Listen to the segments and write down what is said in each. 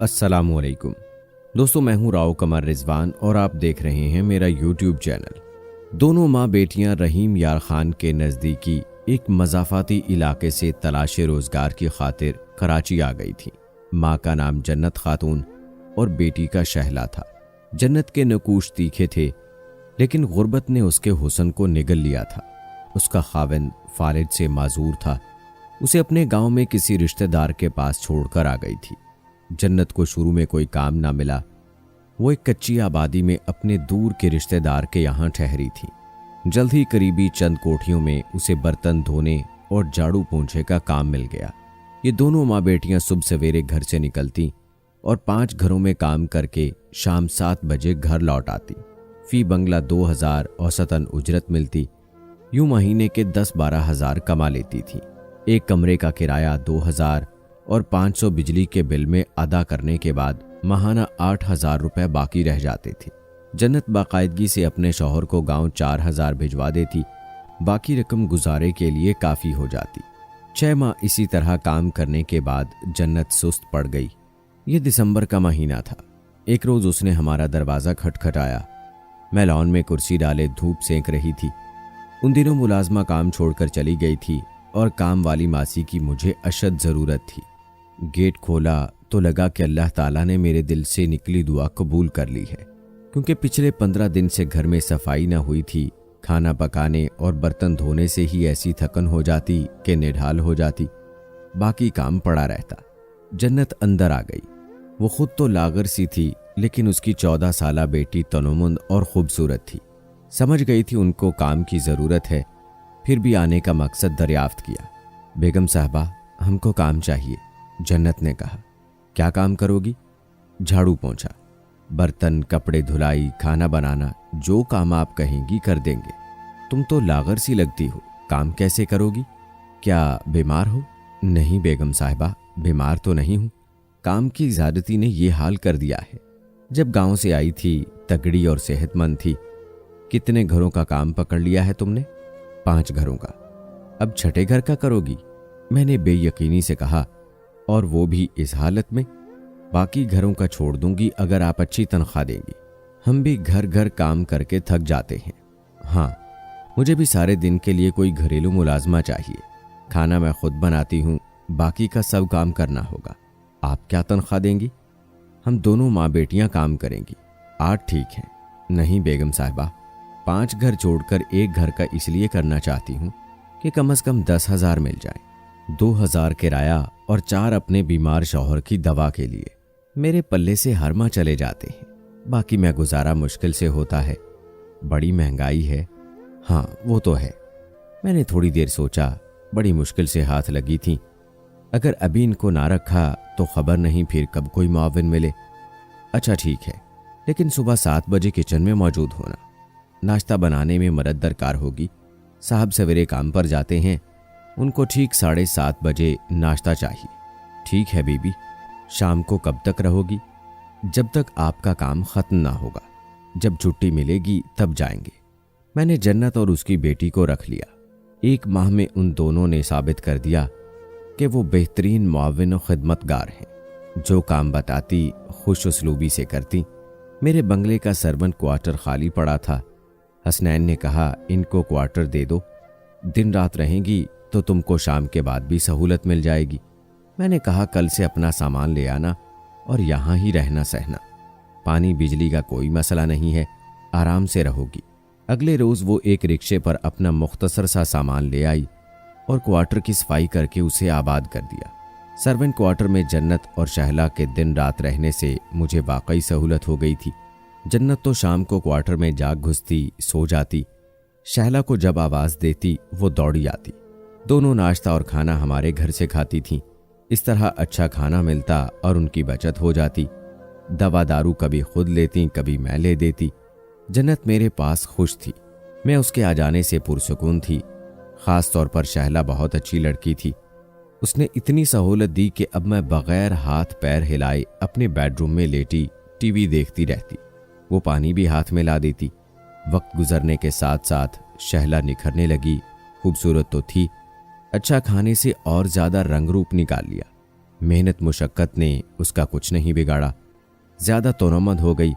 अस्सलामुअलैकुम दोस्तों, मैं हूं राव कमर रिजवान और आप देख रहे हैं मेरा यूट्यूब चैनल। दोनों माँ बेटियां रहीम यार खान के नज़दीकी एक मज़ाफ़ाती इलाके से तलाशे रोज़गार की खातिर कराची आ गई थीं। माँ का नाम जन्नत खातून और बेटी का शहला था। जन्नत के नकूश तीखे थे, लेकिन गुर्बत ने उसके हुस्न को निगल लिया था। उसका खाविंद फालिद से माजूर था। उसे अपने गांव में किसी रिश्तेदार के पास छोड़कर आ गई थी। जन्नत को शुरू में कोई काम ना मिला। वो एक कच्ची आबादी में अपने दूर के रिश्तेदार के यहाँ ठहरी थी। जल्द ही करीबी चंद कोठियों में उसे बर्तन धोने और झाड़ू पोंछे का काम मिल गया। ये दोनों माँ बेटियां सुबह सवेरे घर से निकलती और 5 घरों में काम करके शाम 7 बजे घर लौट आती। फी बंगला 2000 औसतन उजरत मिलती। यूं महीने के 10-12 हज़ार कमा लेती थी। एक कमरे का किराया 2000 और 500 बिजली के बिल में अदा करने के बाद माहाना 8000 रुपए बाकी रह जाते थे। जन्नत बाकायदगी से अपने शौहर को गांव 4000 भिजवा देती। बाकी रकम गुजारे के लिए काफ़ी हो जाती। 6 माह इसी तरह काम करने के बाद जन्नत सुस्त पड़ गई। ये दिसंबर का महीना था। एक रोज़ उसने हमारा दरवाज़ा खटखटाया। मैं लॉन में कुर्सी डाले धूप सेंक रही थी। उन दिनों मुलाजमा काम छोड़कर चली गई थी और काम वाली मासी की मुझे अशद ज़रूरत थी। गेट खोला तो लगा कि अल्लाह ताला ने मेरे दिल से निकली दुआ कबूल कर ली है, क्योंकि पिछले 15 दिन से घर में सफाई ना हुई थी। खाना पकाने और बर्तन धोने से ही ऐसी थकन हो जाती कि निढाल हो जाती। बाकी काम पड़ा रहता। जन्नत अंदर आ गई। वो खुद तो लागर सी थी, लेकिन उसकी 14 साला बेटी तनोमुंद और खूबसूरत थी। समझ गई थी उनको काम की ज़रूरत है, फिर भी आने का मकसद दरियाफ्त किया। बेगम साहबा, हमको काम चाहिए, जन्नत ने कहा। क्या काम करोगी? झाड़ू पोंछा, बर्तन, कपड़े धुलाई, खाना बनाना, जो काम आप कहेंगी कर देंगे। तुम तो लागर सी लगती हो, काम कैसे करोगी? क्या बीमार हो? नहीं बेगम साहिबा, बीमार तो नहीं हूं। काम की ज़्यादती ने ये हाल कर दिया है। जब गांव से आई थी तगड़ी और सेहतमंद थी। कितने घरों का काम पकड़ लिया है तुमने? 5 घरों का। अब छठे घर का करोगी? मैंने बेयकीनी से कहा, और वो भी इस हालत में? बाकी घरों का छोड़ दूंगी अगर आप अच्छी तनख्वाह देंगी। हम भी घर घर काम करके थक जाते हैं। हाँ, मुझे भी सारे दिन के लिए कोई घरेलू मुलाजमा चाहिए। खाना मैं खुद बनाती हूँ, बाकी का सब काम करना होगा। आप क्या तनख्वाह देंगी? हम दोनों माँ बेटियां काम करेंगी। 8 ठीक है। नहीं बेगम साहिबा, 5 घर छोड़कर एक घर का इसलिए करना चाहती हूँ कि कम से कम 10,000 मिल जाए। 2000 किराया और 4 अपने बीमार शौहर की दवा के लिए। मेरे पल्ले से हर माह चले जाते हैं। बाकी मैं गुजारा मुश्किल से होता है। बड़ी महंगाई है। हाँ, वो तो है। मैंने थोड़ी देर सोचा। बड़ी मुश्किल से हाथ लगी थी। अगर अभी इनको ना रखा तो खबर नहीं फिर कब कोई मुआविन मिले। अच्छा ठीक है, लेकिन सुबह 7 बजे किचन में मौजूद होना। नाश्ता बनाने में मदद दरकार होगी। साहब सवेरे काम पर जाते हैं, उनको ठीक 7:30 बजे नाश्ता चाहिए। ठीक है बीबी। शाम को कब तक रहोगी? जब तक आपका काम खत्म ना होगा। जब छुट्टी मिलेगी तब जाएंगे। मैंने जन्नत और उसकी बेटी को रख लिया। 1 माह में उन दोनों ने साबित कर दिया कि वो बेहतरीन मुआविन और खिदमतगार हैं। जो काम बताती खुश उसलूबी से करती। मेरे बंगले का सर्वेंट क्वार्टर खाली पड़ा था। हसनैन ने कहा, इनको क्वार्टर दे दो, दिन रात रहेंगी तो तुमको शाम के बाद भी सहूलत मिल जाएगी। मैंने कहा, कल से अपना सामान ले आना और यहाँ ही रहना सहना। पानी बिजली का कोई मसला नहीं है, आराम से रहोगी। अगले रोज़ वो एक रिक्शे पर अपना मुख्तसर सा सामान ले आई और क्वार्टर की सफाई करके उसे आबाद कर दिया। सर्वेंट क्वार्टर में जन्नत और शहला के दिन रात रहने से मुझे वाकई सहूलत हो गई थी। जन्नत तो शाम को क्वार्टर में जाग घुसती, सो जाती। शहला को जब आवाज़ देती वो दौड़ी आती। दोनों नाश्ता और खाना हमारे घर से खाती थीं। इस तरह अच्छा खाना मिलता और उनकी बचत हो जाती। दवा दारू कभी खुद लेती, कभी मैं ले देती। जन्नत मेरे पास खुश थी। मैं उसके आ जाने से पुरसुकून थी। ख़ास तौर पर शहला बहुत अच्छी लड़की थी। उसने इतनी सहूलत दी कि अब मैं बग़ैर हाथ पैर हिलाए अपने बेडरूम में लेटी टीवी देखती रहती। वो पानी भी हाथ में ला देती। वक्त गुजरने के साथ साथ शहला निखरने लगी। खूबसूरत तो थी, अच्छा खाने से और ज़्यादा रंग रूप निकाल लिया। मेहनत मुशक्कत ने उसका कुछ नहीं बिगाड़ा। ज्यादा तोनमद हो गई,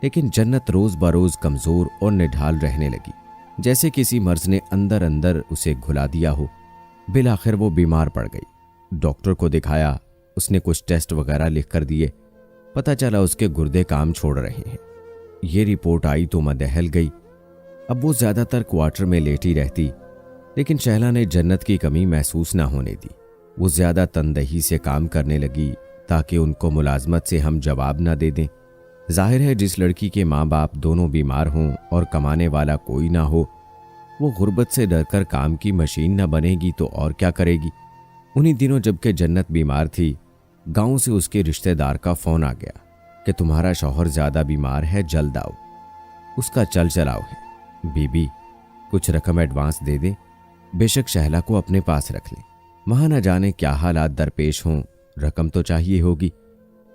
लेकिन जन्नत रोज बरोज कमजोर और निढाल रहने लगी, जैसे किसी मर्ज ने अंदर अंदर उसे घुला दिया हो। बिलाखिर वो बीमार पड़ गई। डॉक्टर को दिखाया, उसने कुछ टेस्ट वगैरह लिख कर दिए। पता चला उसके गुर्दे काम छोड़ रहे हैं। ये रिपोर्ट आई तो मैं दहल गई। अब वो ज्यादातर क्वार्टर में लेटी रहती, लेकिन शहला ने जन्नत की कमी महसूस ना होने दी। वो ज्यादा तनदही से काम करने लगी ताकि उनको मुलाजमत से हम जवाब ना दे दें। जाहिर है जिस लड़की के माँ बाप दोनों बीमार हों और कमाने वाला कोई ना हो, वो गुर्बत से डरकर काम की मशीन न बनेगी तो और क्या करेगी। उन्हीं दिनों जबकि जन्नत बीमार थी, गांव से उसके रिश्तेदार का फोन आ गया कि तुम्हारा शौहर ज्यादा बीमार है, जल्द आओ, उसका चल चलाओ है। बीबी कुछ रकम एडवांस दे दे, बेशक शहला को अपने पास रख ले, वहां न जाने क्या हालात दरपेश हों, रकम तो चाहिए होगी।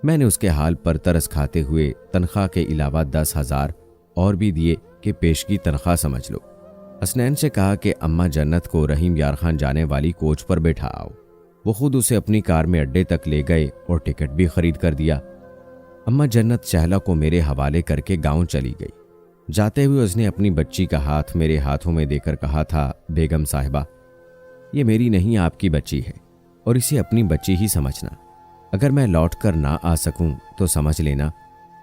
मैंने उसके हाल पर तरस खाते हुए तनख्वाह के अलावा 10,000 और भी दिए कि पेशगी तनख्वाह समझ लो। हसनैन से कहा कि अम्मा जन्नत को रहीम यार खान जाने वाली कोच पर बैठा आओ। वो खुद उसे अपनी कार में अड्डे तक ले गए और टिकट भी खरीद कर दिया। अम्मा जन्नत शहला को मेरे हवाले करके गांव चली गई। जाते हुए उसने अपनी बच्ची का हाथ मेरे हाथों में देकर कहा था, बेगम साहिबा, ये मेरी नहीं आपकी बच्ची है और इसे अपनी बच्ची ही समझना। अगर मैं लौट कर ना आ सकूं तो समझ लेना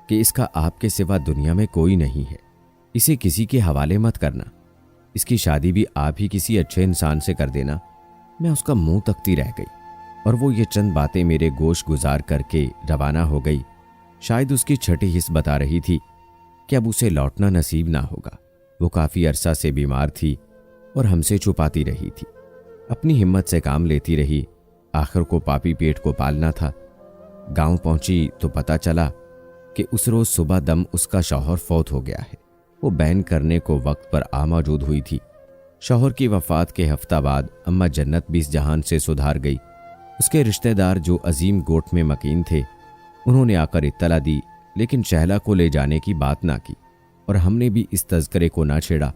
कि इसका आपके सिवा दुनिया में कोई नहीं है। इसे किसी के हवाले मत करना। इसकी शादी भी आप ही किसी अच्छे इंसान से कर देना। मैं उसका मुंह तकती रह गई और वो ये चंद बातें मेरे गोश गुजार करके रवाना हो गई। शायद उसकी छठी हिस्स बता रही थी कि अब उसे लौटना नसीब ना होगा। वो काफ़ी अरसा से बीमार थी और हमसे छुपाती रही थी, अपनी हिम्मत से काम लेती रही। आखिर को पापी पेट को पालना था। गांव पहुंची तो पता चला कि उस रोज सुबह दम उसका शौहर फौत हो गया है। वो बैन करने को वक्त पर आ मौजूद हुई थी। शौहर की वफात के हफ्ता बाद अम्मा जन्नत भी इस जहान से सुधार गई। उसके रिश्तेदार जो अजीम गोट में मकीन थे, उन्होंने आकर इत्तला दी, लेकिन शहला को ले जाने की बात ना की और हमने भी इस तज़किरे को ना छेड़ा।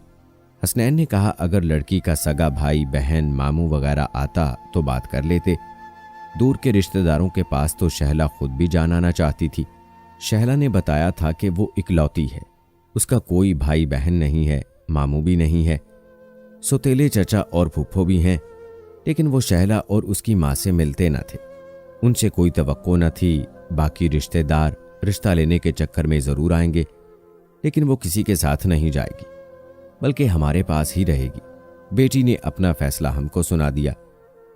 हसनैन ने कहा अगर लड़की का सगा भाई बहन मामू वगैरह आता तो बात कर लेते। दूर के रिश्तेदारों के पास तो शहला खुद भी जाना ना चाहती थी। शहला ने बताया था कि वो इकलौती है, उसका कोई भाई बहन नहीं है, मामू भी नहीं है, सौतेले चचा और फूफो भी हैं, लेकिन वो शहला और उसकी माँ से मिलते न थे। उनसे कोई तवक्को न थी। बाकी रिश्तेदार रिश्ता लेने के चक्कर में ज़रूर आएंगे, लेकिन वो किसी के साथ नहीं जाएगी, बल्कि हमारे पास ही रहेगी। बेटी ने अपना फैसला हमको सुना दिया।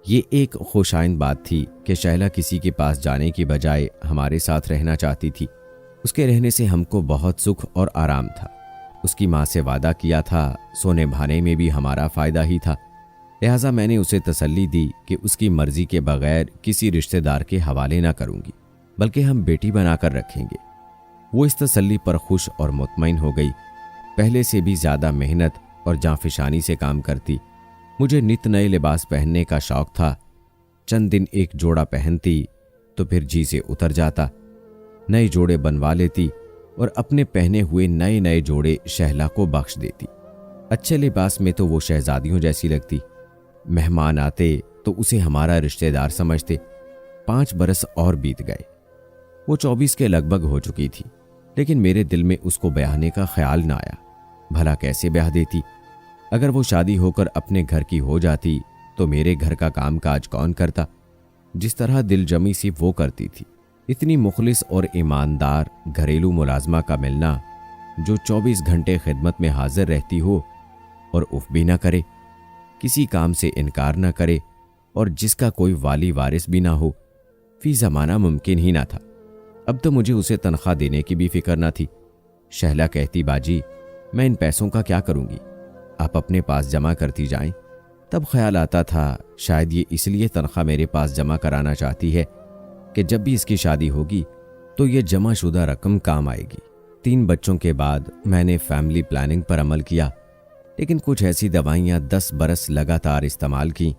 ये एक खुशाइंद बात थी कि शहला किसी के पास जाने की बजाय हमारे साथ रहना चाहती थी। उसके रहने से हमको बहुत सुख और आराम था। उसकी माँ से वादा किया था, सोने भाने में भी हमारा फ़ायदा ही था। लिहाजा मैंने उसे तसल्ली दी कि उसकी मर्जी के बगैर किसी रिश्तेदार के हवाले ना करूँगी, बल्कि हम बेटी बनाकर रखेंगे। वो इस तसल्ली पर खुश और मुतमईन हो गई। पहले से भी ज़्यादा मेहनत और जांफिशानी से काम करती। मुझे नित नए लिबास पहनने का शौक़ था। चंद दिन एक जोड़ा पहनती तो फिर जी से उतर जाता। नए जोड़े बनवा लेती और अपने पहने हुए नए नए जोड़े शहला को बख्श देती। अच्छे लिबास में तो वो शहजादियों जैसी लगती। मेहमान आते तो उसे हमारा रिश्तेदार समझते। 5 बरस और बीत गए। वो 24 के लगभग हो चुकी थी, लेकिन मेरे दिल में उसको ब्याहने का ख्याल ना आया। भला कैसे ब्याह देती? अगर वो शादी होकर अपने घर की हो जाती तो मेरे घर का काम काज कौन करता? जिस तरह दिल जमी सी वो करती थी। इतनी मुखलिस और ईमानदार घरेलू मुलाजमा का मिलना जो 24 घंटे खिदमत में हाजिर रहती हो और उफ भी ना करे, किसी काम से इनकार ना करे और जिसका कोई वाली वारिस भी ना हो, फी ज़माना मुमकिन ही ना था। अब तो मुझे उसे तनख्वाह देने की भी फिक्र ना थी। शहला कहती, बाजी मैं इन पैसों का क्या करूंगी, आप अपने पास जमा करती जाएं। तब ख्याल आता था शायद ये इसलिए तनख्वाह मेरे पास जमा कराना चाहती है कि जब भी इसकी शादी होगी तो ये जमा शुदा रकम काम आएगी। 3 बच्चों के बाद मैंने फैमिली प्लानिंग पर अमल किया, लेकिन कुछ ऐसी दवाइयाँ 10 बरस लगातार इस्तेमाल की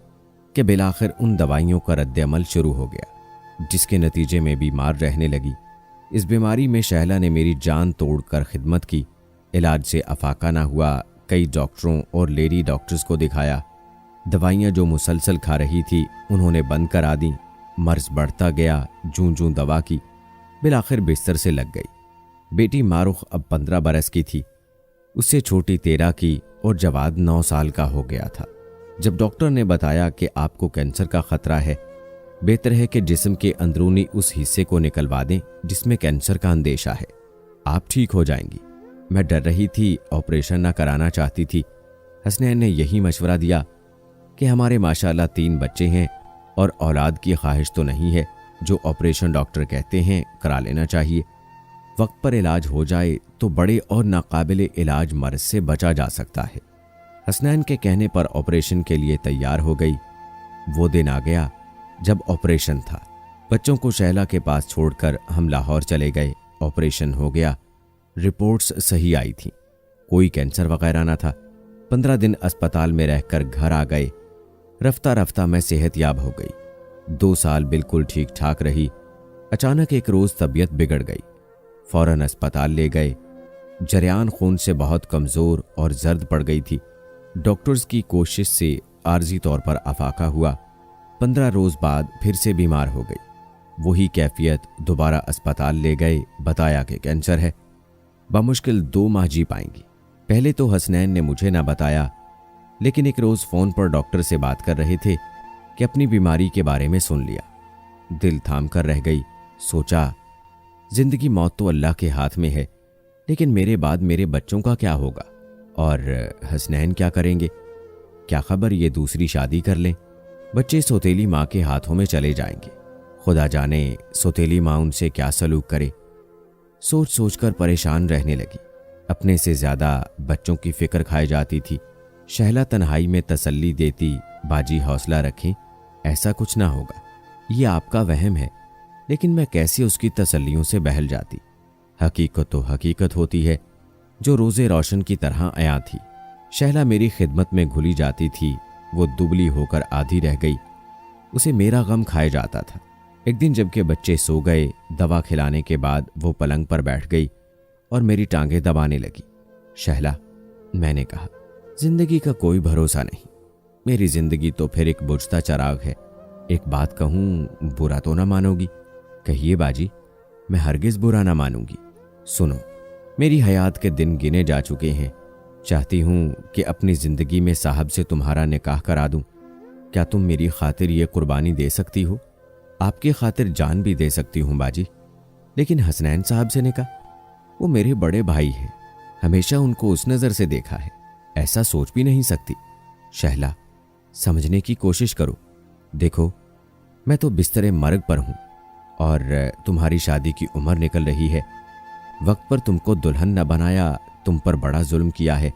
कि बिलाखिर उन दवाइयों का रद्द-ए-अमल शुरू हो गया, जिसके नतीजे में बीमार रहने लगी। इस बीमारी में शहला ने मेरी जान तोड़कर खिदमत की। इलाज से अफाका ना हुआ। कई डॉक्टरों और लेडी डॉक्टर्स को दिखाया। दवाइयाँ जो मुसलसल खा रही थी उन्होंने बंद करा दी। मर्ज बढ़ता गया, जूं जूं दवा की, बिलाखिर बिस्तर से लग गई। बेटी मारुख अब 15 बरस की थी, उससे छोटी 13 की और जवाद 9 साल का हो गया था। जब डॉक्टर ने बताया कि आपको कैंसर का खतरा है, बेहतर है कि जिस्म के अंदरूनी उस हिस्से को निकलवा दें जिसमें कैंसर का अंदेशा है, आप ठीक हो जाएंगी। मैं डर रही थी, ऑपरेशन ना कराना चाहती थी। हसनैन ने यही मशवरा दिया कि हमारे माशाल्लाह 3 बच्चे हैं और औलाद की ख्वाहिश तो नहीं है, जो ऑपरेशन डॉक्टर कहते हैं करा लेना चाहिए। वक्त पर इलाज हो जाए तो बड़े और नाकाबिले इलाज मर्ज से बचा जा सकता है। हसनैन के कहने पर ऑपरेशन के लिए तैयार हो गई। वो दिन आ गया जब ऑपरेशन था। बच्चों को शहला के पास छोड़कर हम लाहौर चले गए। ऑपरेशन हो गया, रिपोर्ट्स सही आई थी, कोई कैंसर वगैरह ना था। 15 दिन अस्पताल में रहकर घर आ गए। रफ्ता रफ्ता मैं सेहतयाब हो गई। 2 साल बिल्कुल ठीक ठाक रही। अचानक एक रोज तबीयत बिगड़ गई। फौरन अस्पताल ले गए। जरियान खून से बहुत कमजोर और जर्द पड़ गई थी। डॉक्टर्स की कोशिश से आर्जी तौर पर अफाका हुआ। 15 रोज बाद फिर से बीमार हो गई। वही कैफियत, दोबारा अस्पताल ले गए, बताया कि कैंसर है, बमुश्किल 2 माह जी पाएंगी। पहले तो हसनैन ने मुझे ना बताया, लेकिन एक रोज फोन पर डॉक्टर से बात कर रहे थे कि अपनी बीमारी के बारे में सुन लिया। दिल थाम कर रह गई। सोचा जिंदगी मौत तो अल्लाह के हाथ में है, लेकिन मेरे बाद मेरे बच्चों का क्या होगा और हसनैन क्या करेंगे? क्या खबर ये दूसरी शादी कर लें, बच्चे सौतेली माँ के हाथों में चले जाएंगे। खुदा जाने सौतेली माँ उनसे क्या सलूक करे। सोच सोचकर परेशान रहने लगी। अपने से ज्यादा बच्चों की फिक्र खाई जाती थी। शहला तन्हाई में तसल्ली देती, बाजी हौसला रखें, ऐसा कुछ ना होगा, ये आपका वहम है। लेकिन मैं कैसे उसकी तसल्लियों से बहल जाती। हकीकत तो हकीकत होती है, जो रोजे रोशन की तरह आया थी। शहला मेरी खिदमत में घुली जाती थी। वो दुबली होकर आधी रह गई। उसे मेरा गम खाया जाता था। एक दिन जबकि बच्चे सो गए, दवा खिलाने के बाद वो पलंग पर बैठ गई और मेरी टांगें दबाने लगी। शहला, मैंने कहा, जिंदगी का कोई भरोसा नहीं। मेरी जिंदगी तो फिर एक बुझता चिराग है। एक बात कहूं, बुरा तो ना मानोगी? कहिए बाजी, मैं हरगिज बुरा ना मानूंगी। सुनो, मेरी हयात के दिन गिने जा चुके हैं। चाहती हूं कि अपनी जिंदगी में साहब से तुम्हारा निकाह करा दूं। क्या तुम मेरी खातिर ये कुर्बानी दे सकती हो? आपकी खातिर जान भी दे सकती हूं बाजी। लेकिन हसनैन साहब से निकाह? वो मेरे बड़े भाई हैं, हमेशा उनको उस नजर से देखा है, ऐसा सोच भी नहीं सकती। शहला, समझने की कोशिश करो। देखो, मैं तो बिस्तरे मर्ग पर हूं और तुम्हारी शादी की उम्र निकल रही है। वक्त पर तुमको दुल्हन न बनाया, तुम पर बड़ा जुल्म किया है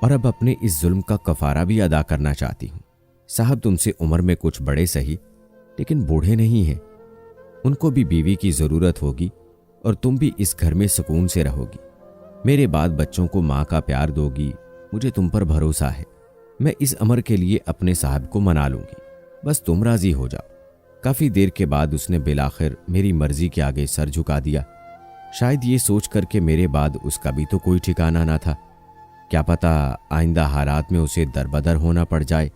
और अब अपने इस जुल्म का कफारा भी अदा करना चाहती हूं। साहब तुमसे उम्र में कुछ बड़े सही, लेकिन बूढ़े नहीं हैं। उनको भी बीवी की जरूरत होगी और तुम भी इस घर में सुकून से रहोगी। मेरे बाद बच्चों को माँ का प्यार दोगी, मुझे तुम पर भरोसा है। मैं इस अमर के लिए अपने साहब को मना लूंगी, बस तुम राजी हो जाओ। काफी देर के बाद उसने बिलाखिर मेरी मर्जी के आगे सर झुका दिया। शायद ये सोच कर के मेरे बाद उसका भी तो कोई ठिकाना ना था। क्या पता आइंदा हालात में उसे दरबदर होना पड़ जाए।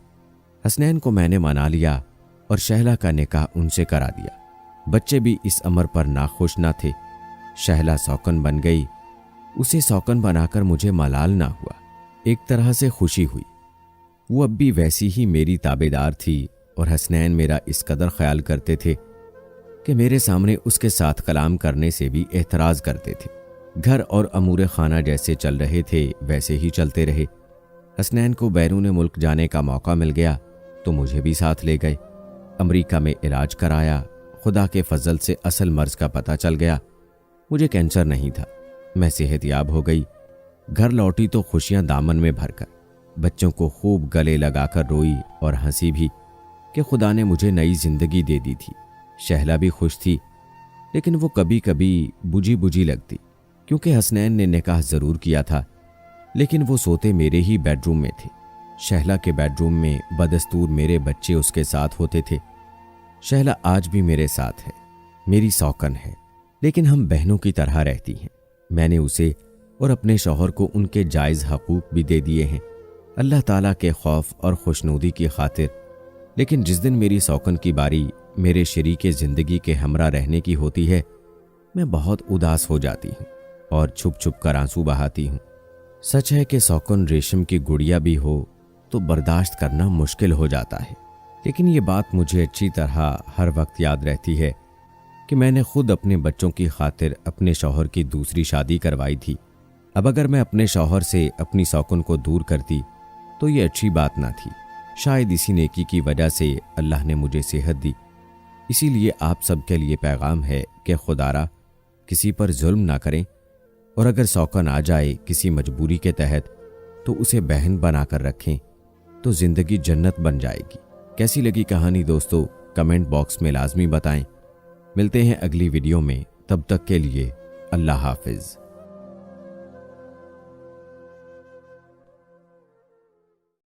हसनैन को मैंने मना लिया और शहला का निकाह उनसे करा दिया। बच्चे भी इस अमर पर नाखुश ना थे। शहला सौकन बन गई। उसे सौकन बनाकर मुझे मलाल ना हुआ, एक तरह से खुशी हुई। वो अब भी वैसी ही मेरी ताबेदार थी और हसनैन मेरा इस कदर ख्याल करते थे कि मेरे सामने उसके साथ कलाम करने से भी एतराज़ करते थे। घर और अमूरे खाना जैसे चल रहे थे वैसे ही चलते रहे। हसनैन को बैरून मुल्क जाने का मौका मिल गया तो मुझे भी साथ ले गए। अमेरिका में इलाज कराया। खुदा के फजल से असल मर्ज का पता चल गया। मुझे कैंसर नहीं था। मैं सेहतयाब हो गई। घर लौटी तो खुशियां दामन में भरकर बच्चों को खूब गले लगाकर रोई और हंसी भी कि खुदा ने मुझे नई जिंदगी दे दी थी। शहला भी खुश थी, लेकिन वो कभी कभी बुझी बुझी लगती, क्योंकि हसनैन ने निकाह जरूर किया था, लेकिन वो सोते मेरे ही बेडरूम में थे। शहला के बेडरूम में बदस्तूर मेरे बच्चे उसके साथ होते थे। शहला आज भी मेरे साथ है, मेरी सौकन है, लेकिन हम बहनों की तरह रहती हैं। मैंने उसे और अपने शौहर को उनके जायज़ हकूक भी दे दिए हैं, अल्लाह ताला के खौफ और खुशनुदी की खातिर। लेकिन जिस दिन मेरी सौकन की बारी मेरे शरीके ज़िंदगी के हमरा रहने की होती है, मैं बहुत उदास हो जाती हूँ और छुप छुप कर आंसू बहाती हूँ। सच है कि शौकन रेशम की गुड़िया भी हो तो बर्दाश्त करना मुश्किल हो जाता है, लेकिन ये बात मुझे अच्छी तरह हर वक्त याद रहती है कि मैंने खुद अपने बच्चों की खातिर अपने शौहर की दूसरी शादी करवाई थी। अब अगर मैं अपने शौहर से अपनी शौकन को दूर करती तो ये अच्छी बात ना थी। शायद इसी नेकी की वजह से अल्लाह ने मुझे सेहत दी। इसीलिए आप सबके लिए पैगाम है कि खुदारा किसी पर जुल्म ना करें, और अगर शौकन आ जाए किसी मजबूरी के तहत तो उसे बहन बनाकर रखें, तो जिंदगी जन्नत बन जाएगी। कैसी लगी कहानी दोस्तों, कमेंट बॉक्स में लाजमी बताएं। मिलते हैं अगली वीडियो में, तब तक के लिए अल्लाह हाफिज।